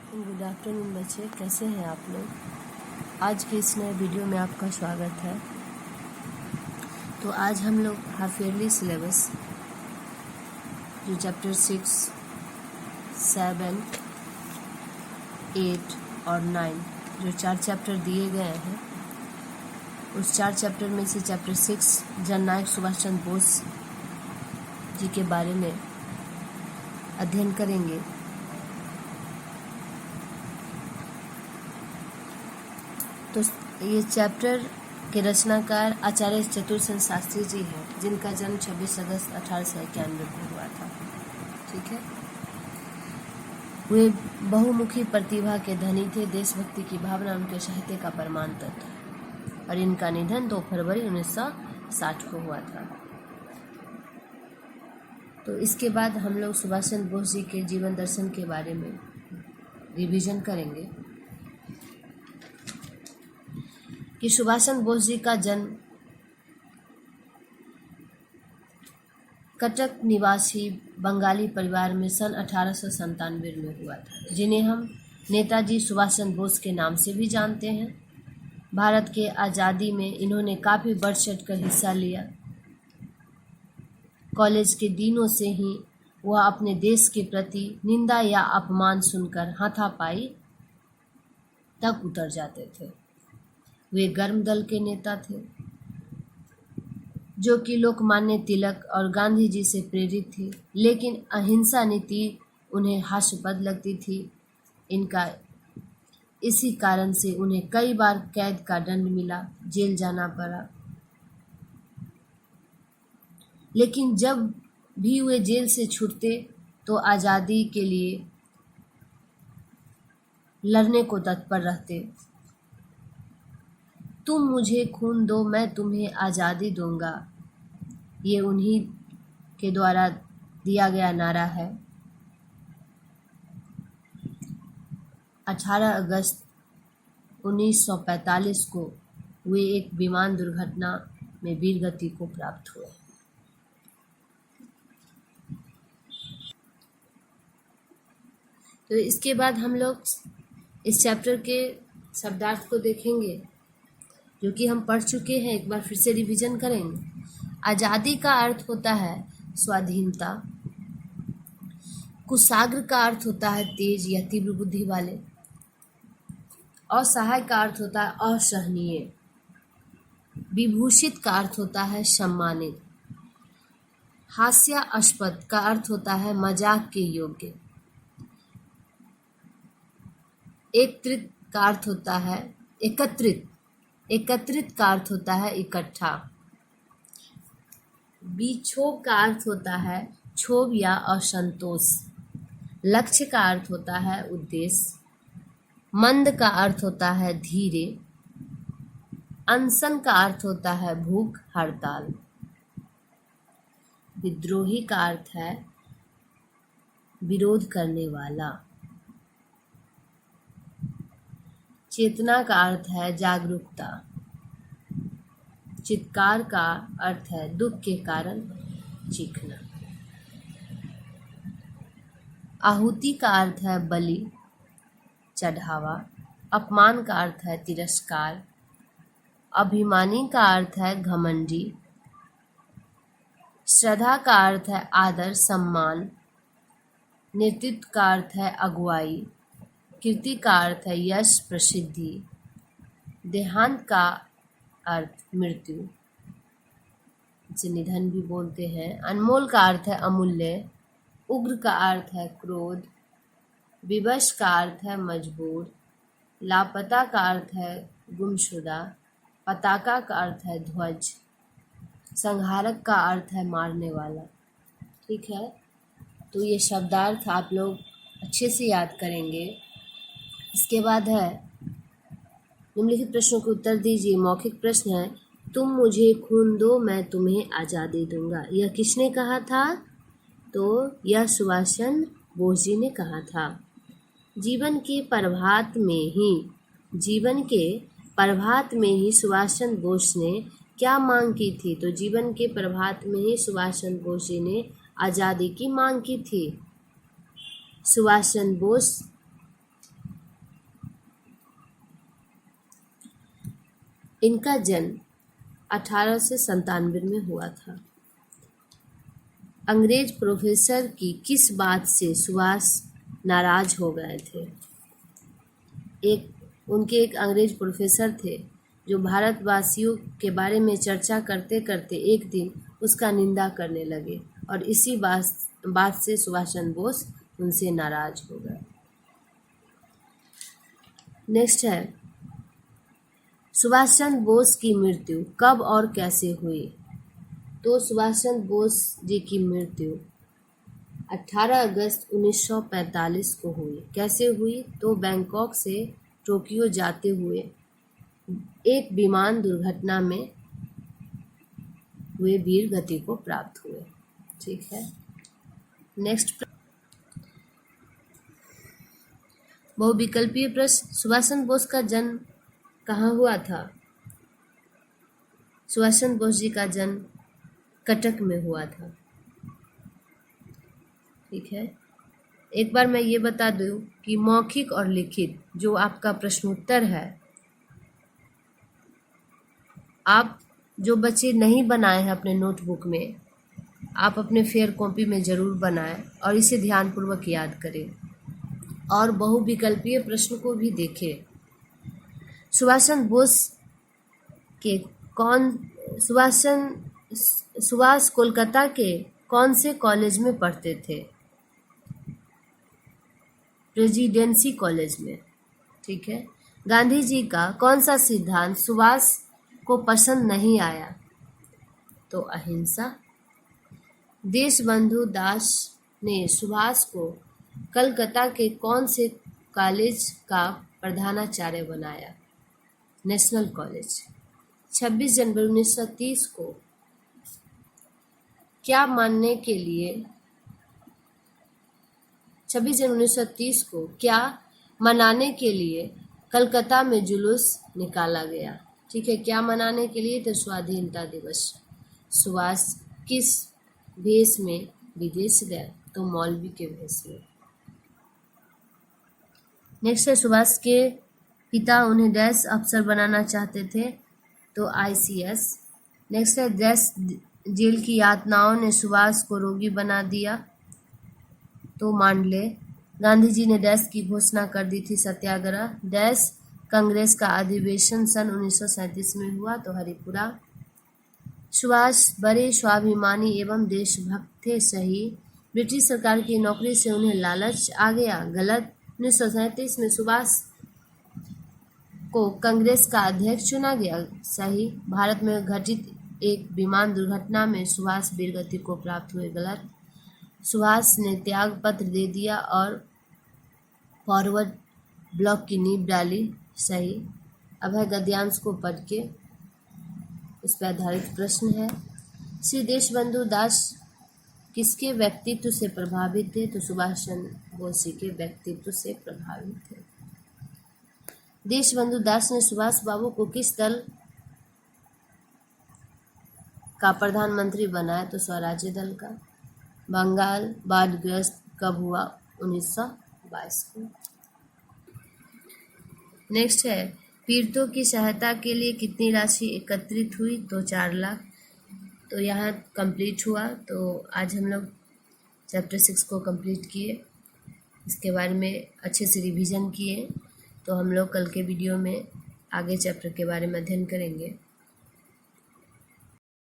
Good afternoon बच्चे, कैसे हैं आप लोग। आज के इस नए वीडियो में आपका स्वागत है। तो आज हम लोग हाफ ईयरली सिलेबस जो चैप्टर 6, 7, 8 और 9 जो 4 चैप्टर दिए गए हैं, उस 4 चैप्टर में से चैप्टर 6 जननायक सुभाष चंद्र बोस जी के बारे में अध्ययन करेंगे। तो ये चैप्टर के रचनाकार आचार्य चतुरसेन शास्त्री जी हैं, जिनका जन्म 26 अगस्त 1891 को हुआ था। ठीक है। वे बहुमुखी प्रतिभा के धनी थे। देशभक्ति की भावना उनके साहित्य का प्रमाण तत्व है और इनका निधन 2 फरवरी 1960 को हुआ था। तो इसके बाद हम लोग सुभाष चंद्र बोस जी के जीवन दर्शन के बारे में रिवीजन करेंगे कि सुभाष चंद्र बोस जी का जन्म कटक निवासी बंगाली परिवार में सन 1897 में हुआ था, जिन्हें हम नेताजी सुभाष चंद्र बोस के नाम से भी जानते हैं। भारत के आज़ादी में इन्होंने काफ़ी बढ़ चढ़ कर हिस्सा लिया। कॉलेज के दिनों से ही वह अपने देश के प्रति निंदा या अपमान सुनकर हाथापाई तक उतर जाते थे। वे गर्म दल के नेता थे, जो कि लोकमान्य तिलक और गांधी जी से प्रेरित थे, लेकिन अहिंसा नीति उन्हें हास्यास्पद लगती थी। इसी कारण से उन्हें कई बार कैद का दंड मिला, जेल जाना पड़ा। लेकिन जब भी वे जेल से छूटते तो आज़ादी के लिए लड़ने को तत्पर रहते। तुम मुझे खून दो, मैं तुम्हें आज़ादी दूंगा, ये उन्हीं के द्वारा दिया गया नारा है। 18 अगस्त 1945 को वे एक विमान दुर्घटना में वीरगति को प्राप्त हुए। तो इसके बाद हम लोग इस चैप्टर के शब्दार्थ को देखेंगे, जो कि हम पढ़ चुके हैं। एक बार फिर से रिवीजन करेंगे। आज़ादी का अर्थ होता है स्वाधीनता। कुशाग्र का अर्थ होता है तेज या तीव्र बुद्धि वाले। असहाय का अर्थ होता है असहनीय। विभूषित का अर्थ होता है सम्मानित। हास्यास्पद का अर्थ होता है मजाक के योग्य। एकत्रित का अर्थ होता है एकत्रित का अर्थ होता है इकट्ठा। विक्षोभ का अर्थ होता है क्षोभ या असंतोष। लक्ष्य का अर्थ होता है उद्देश्य। मंद का अर्थ होता है धीरे। अनशन का अर्थ होता है भूख हड़ताल। विद्रोही का अर्थ है विरोध करने वाला। चेतना का अर्थ है जागरूकता। चित्कार का अर्थ है दुख के कारण चीखना। आहुति का अर्थ है बलि, चढ़ावा। अपमान का अर्थ है तिरस्कार। अभिमानी का अर्थ है घमंडी। श्रद्धा का अर्थ है आदर सम्मान। नेतृत्व का अर्थ है अगुवाई। कीर्ति का अर्थ है यश प्रसिद्धि। देहांत का अर्थ मृत्यु, जिसे निधन भी बोलते हैं। अनमोल का अर्थ है अमूल्य। उग्र का अर्थ है क्रोध। विवश का अर्थ है मजबूर। लापता का अर्थ है गुमशुदा। पताका का अर्थ है ध्वज। संहारक का अर्थ है मारने वाला। ठीक है। तो ये शब्दार्थ आप लोग अच्छे से याद करेंगे। इसके बाद है निम्नलिखित प्रश्नों के उत्तर दीजिए। मौखिक प्रश्न है, तुम मुझे खून दो, मैं तुम्हें आज़ादी दूंगा। यह किसने कहा था? तो यह सुभाष चंद्र बोस जी ने कहा था। जीवन के प्रभात में ही सुभाष चंद्र बोस ने क्या मांग की थी? तो जीवन के प्रभात में ही सुभाष चंद्र बोस जी ने आज़ादी की मांग की थी। सुभाष चंद्र बोस इनका जन्म 1897 में हुआ था। अंग्रेज प्रोफेसर की किस बात से सुभाष नाराज हो गए थे? उनके एक अंग्रेज प्रोफेसर थे जो भारतवासियों के बारे में चर्चा करते करते एक दिन उसका निंदा करने लगे और इसी बात से सुभाष चंद्र बोस उनसे नाराज हो गए। नेक्स्ट है, सुभाष चंद्र बोस की मृत्यु कब और कैसे हुई? तो सुभाष चंद्र बोस जी की मृत्यु 18 अगस्त 1945 को हुई। कैसे हुई? तो बैंकॉक से टोक्यो जाते हुए एक विमान दुर्घटना में वे वीर गति को प्राप्त हुए। ठीक है। नेक्स्ट, बहुविकल्पीय प्रश्न, सुभाष चंद्र बोस का जन्म कहाँ हुआ था? सुभाष चंद्र बोस जी का जन्म कटक में हुआ था। ठीक है। एक बार मैं ये बता दूं कि मौखिक और लिखित जो आपका प्रश्नोत्तर है, आप जो बच्चे नहीं बनाए हैं अपने नोटबुक में, आप अपने फेयर कॉपी में ज़रूर बनाएं और इसे ध्यानपूर्वक याद करें और बहुविकल्पीय प्रश्न को भी देखें। सुभाष चंद्र बोस के सुभाष कोलकाता के कौन से कॉलेज में पढ़ते थे? प्रेसिडेंसी कॉलेज में। ठीक है। गांधी जी का कौन सा सिद्धांत सुभाष को पसंद नहीं आया? तो अहिंसा। देशबंधु दास ने सुभाष को कलकत्ता के कौन से कॉलेज का प्रधानाचार्य बनाया? National college. 26 जनवरी 1930 को क्या मानने के लिए 26 जनवरी 1930 को क्या मनाने के लिए कलकत्ता में जुलूस निकाला गया? ठीक है। क्या मनाने के लिए? तो स्वाधीनता दिवस। सुभाष किस भेष में विदेश गए? तो मौलवी के भेष में। नेक्स्ट है, सुभाष के पिता उन्हें डैश अफसर बनाना चाहते थे? तो ICS। नेक्स्ट है, डैश जेल की यातनाओं ने सुभाष को रोगी बना दिया? तो मांडले। गांधी जी ने डैश की घोषणा कर दी थी सत्याग्रह। डैश कांग्रेस का अधिवेशन सन 1937 में हुआ? तो हरिपुरा। सुभाष बड़े स्वाभिमानी एवं देशभक्त थे? सही। ब्रिटिश सरकार की नौकरी से उन्हें लालच आ गया? गलत। 1937 में सुभाष को कांग्रेस का अध्यक्ष चुना गया? सही। भारत में घटित एक विमान दुर्घटना में सुभाष वीरगति को प्राप्त हुए? गलत। सुभाष ने त्याग पत्र दे दिया और फॉरवर्ड ब्लॉक की नींव डाली? सही। अभय गद्यांश को पढ़ के इस पर आधारित प्रश्न है। श्री देशबंधु दास किसके व्यक्तित्व से प्रभावित थे? तो सुभाष चंद्र बोस जी के व्यक्तित्व से प्रभावित थे। देशबंधु दास ने सुभाष बाबू को किस दल का प्रधानमंत्री बनाया? तो स्वराज्य दल का। बंगाल बाढ़ग्रस्त कब हुआ? 1922 को। नेक्स्ट है, पीड़ितों की सहायता के लिए कितनी राशि एकत्रित हुई? तो 4 लाख। तो यहाँ कंप्लीट हुआ। तो आज हम लोग चैप्टर 6 को कंप्लीट किए, इसके बारे में अच्छे से रिवीजन किए। तो हम लोग कल के वीडियो में आगे चैप्टर के बारे में अध्ययन करेंगे।